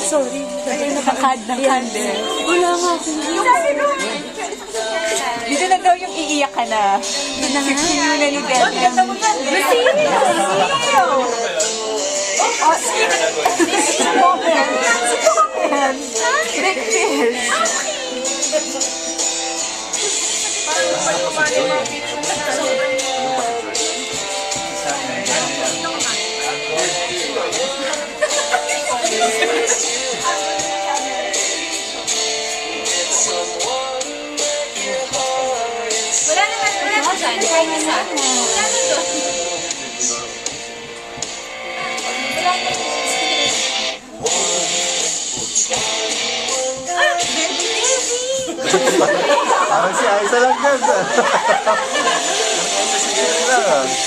Sorry. Nakakad ng candle. Wala nga ako. Dito na daw yung iiyak ka na. 16 yun na ni Debbie. Wala naman dyan. Kahit isa. Wala na doon. Wala na Parang si Aiza lang dyan. Parang Aiza siguro lang.